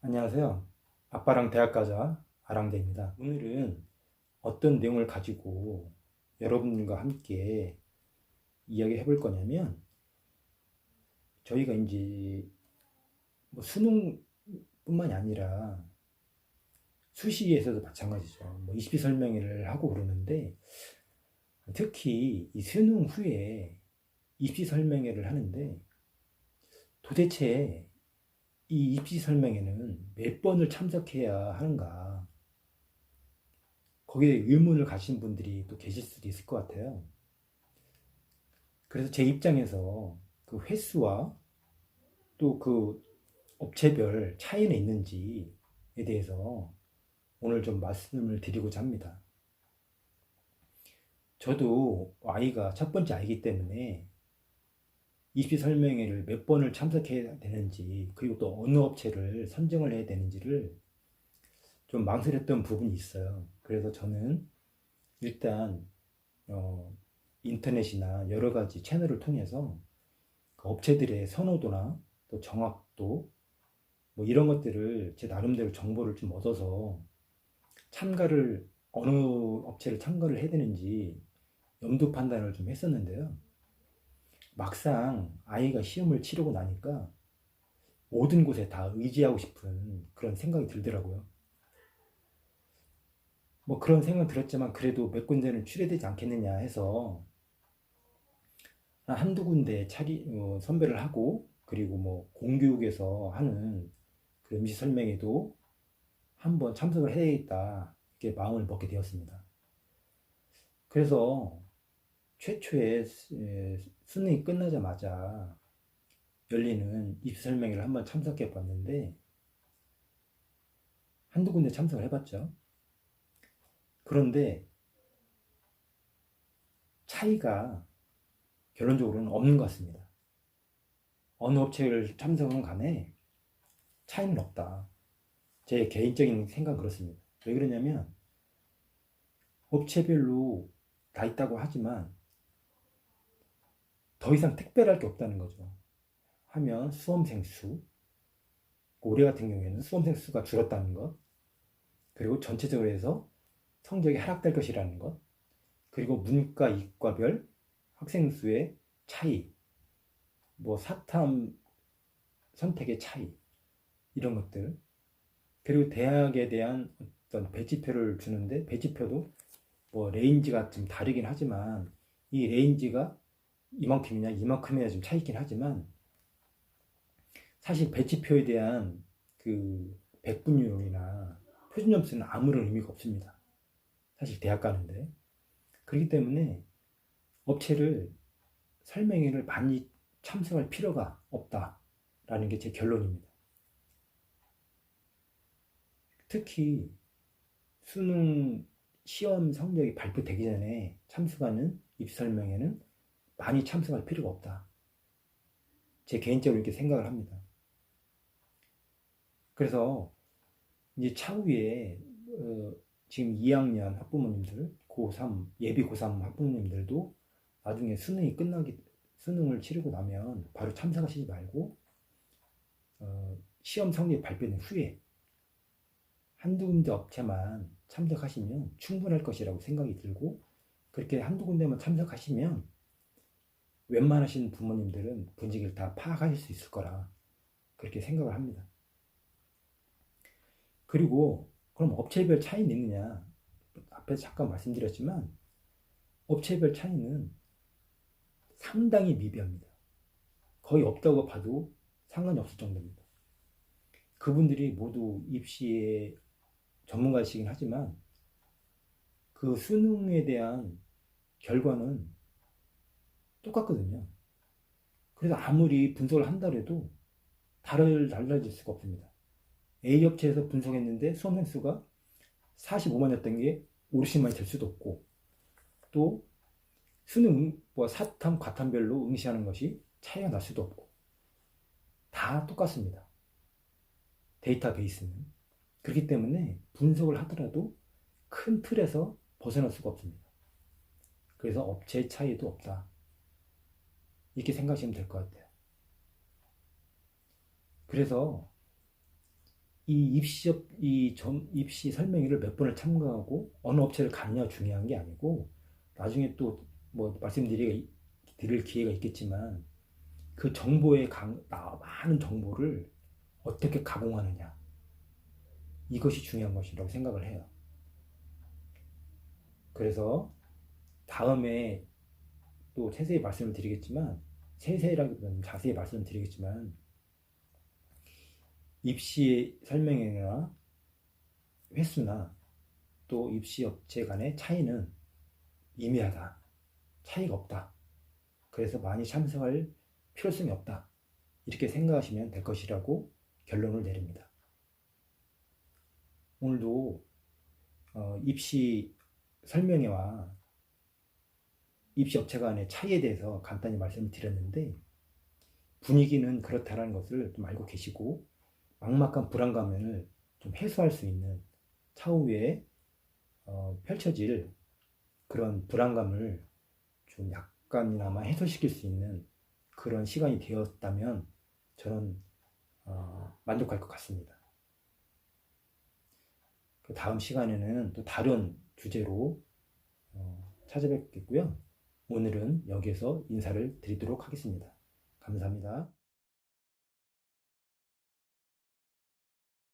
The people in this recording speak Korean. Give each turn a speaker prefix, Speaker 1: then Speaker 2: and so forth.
Speaker 1: 안녕하세요. 아빠랑 대학 가자 아랑대입니다. 오늘은 어떤 내용을 가지고 여러분과 함께 이야기해 볼 거냐면 저희가 이제 뭐 수능뿐만이 아니라 수시에서도 마찬가지죠. 뭐 20기 설명회를 하고 그러는데 특히 이 수능 후에 20기 설명회를 하는데 도대체 이 입시 설명회는 몇 번을 참석해야 하는가? 거기에 의문을 가신 분들이 또 계실 수도 있을 것 같아요. 그래서 제 입장에서 그 횟수와 또 그 업체별 차이는 있는지에 대해서 오늘 좀 말씀을 드리고자 합니다. 저도 아이가 첫 번째 아이기 때문에 입시 설명회를 몇 번을 참석해야 되는지, 그리고 또 어느 업체를 선정을 해야 되는지를 좀 망설였던 부분이 있어요. 그래서 저는 일단 어, 인터넷이나 여러 가지 채널을 통해서 그 업체들의 선호도나 또 정확도 뭐 이런 것들을 제 나름대로 정보를 좀 얻어서 참가를 어느 업체를 참가를 해야 되는지 염두 판단을 좀 했었는데요. 막상 아이가 시험을 치르고 나니까 모든 곳에 다 의지하고 싶은 그런 생각이 들더라고요. 뭐 그런 생각 들었지만 그래도 몇 군데는 출애되지 않겠느냐 해서 한두 군데 선별을 하고, 그리고 뭐 공교육에서 하는 그 음식 설명회도 한번 참석을 해야겠다 이렇게 마음을 먹게 되었습니다. 그래서 최초에 수능이 끝나자마자 열리는 입시 설명회를 한번 참석해 봤는데 한두 군데 참석을 해봤죠. 그런데 차이가 결론적으로는 없는 것 같습니다. 어느 업체를 참석은 간에 차이는 없다. 제 개인적인 생각은 그렇습니다. 왜 그러냐면 업체별로 다 있다고 하지만 더 이상 특별할 게 없다는 거죠. 하면 수험생 수, 올해 같은 경우에는 수험생 수가 줄었다는 것, 그리고 전체적으로 해서 성적이 하락될 것이라는 것, 그리고 문과, 이과별 학생 수의 차이, 뭐 사탐 선택의 차이, 이런 것들, 그리고 대학에 대한 어떤 배치표를 주는데 배치표도 뭐 레인지가 좀 다르긴 하지만 이 레인지가 이만큼이냐 이만큼이냐 좀 차이 있긴 하지만 사실 배치표에 대한 그 백분율이나 표준점수는 아무런 의미가 없습니다. 사실 대학 가는데. 그렇기 때문에 업체를 설명회를 많이 참석할 필요가 없다라는 게 제 결론입니다. 특히 수능 시험 성적이 발표되기 전에 참석하는 입시 설명회는 많이 참석할 필요가 없다. 제 개인적으로 이렇게 생각을 합니다. 그래서 이제 차후에 지금 2학년 학부모님들, 고3, 예비 고3 학부모님들도 나중에 수능을 치르고 나면 바로 참석하시지 말고 시험 성적이 발표된 후에 한두 군데 업체만 참석하시면 충분할 것이라고 생각이 들고, 그렇게 한두 군데만 참석하시면 웬만하신 부모님들은 분위기를 다 파악하실 수 있을 거라 그렇게 생각을 합니다. 그리고 그럼 업체별 차이는 있느냐? 앞에서 잠깐 말씀드렸지만 업체별 차이는 상당히 미비합니다. 거의 없다고 봐도 상관이 없을 정도입니다. 그분들이 모두 입시의 전문가이시긴 하지만 그 수능에 대한 결과는 똑같거든요. 그래서 아무리 분석을 한다 해도 달라질 수가 없습니다. A 업체에서 분석했는데 수험생 수가 45만이었던 게 50만이 될 수도 없고, 또 수능 뭐 사탐, 과탐별로 응시하는 것이 차이가 날 수도 없고, 다 똑같습니다. 데이터베이스는. 그렇기 때문에 분석을 하더라도 큰 틀에서 벗어날 수가 없습니다. 그래서 업체 차이도 없다. 이렇게 생각하시면 될 것 같아요. 그래서 이 입시 설명회를 몇 번을 참가하고 어느 업체를 갔냐 중요한 게 아니고, 나중에 또 뭐 드릴 기회가 있겠지만, 그 많은 정보를 어떻게 가공하느냐, 이것이 중요한 것이라고 생각을 해요. 그래서 다음에 또 세세히라기보다는 자세히 말씀을 드리겠지만, 입시 설명회나 횟수나 또 입시 업체 간의 차이는 미미하다, 차이가 없다, 그래서 많이 참석할 필요성이 없다, 이렇게 생각하시면 될 것이라고 결론을 내립니다. 오늘도 입시 설명회와 입시 업체 간의 차이에 대해서 간단히 말씀을 드렸는데, 분위기는 그렇다라는 것을 좀 알고 계시고, 막막한 불안감을 좀 해소할 수 있는, 차후에 펼쳐질 그런 불안감을 좀 약간이나마 해소시킬 수 있는 그런 시간이 되었다면 저는 만족할 것 같습니다. 그 다음 시간에는 또 다른 주제로 찾아뵙겠고요. 오늘은 여기에서 인사를 드리도록 하겠습니다. 감사합니다.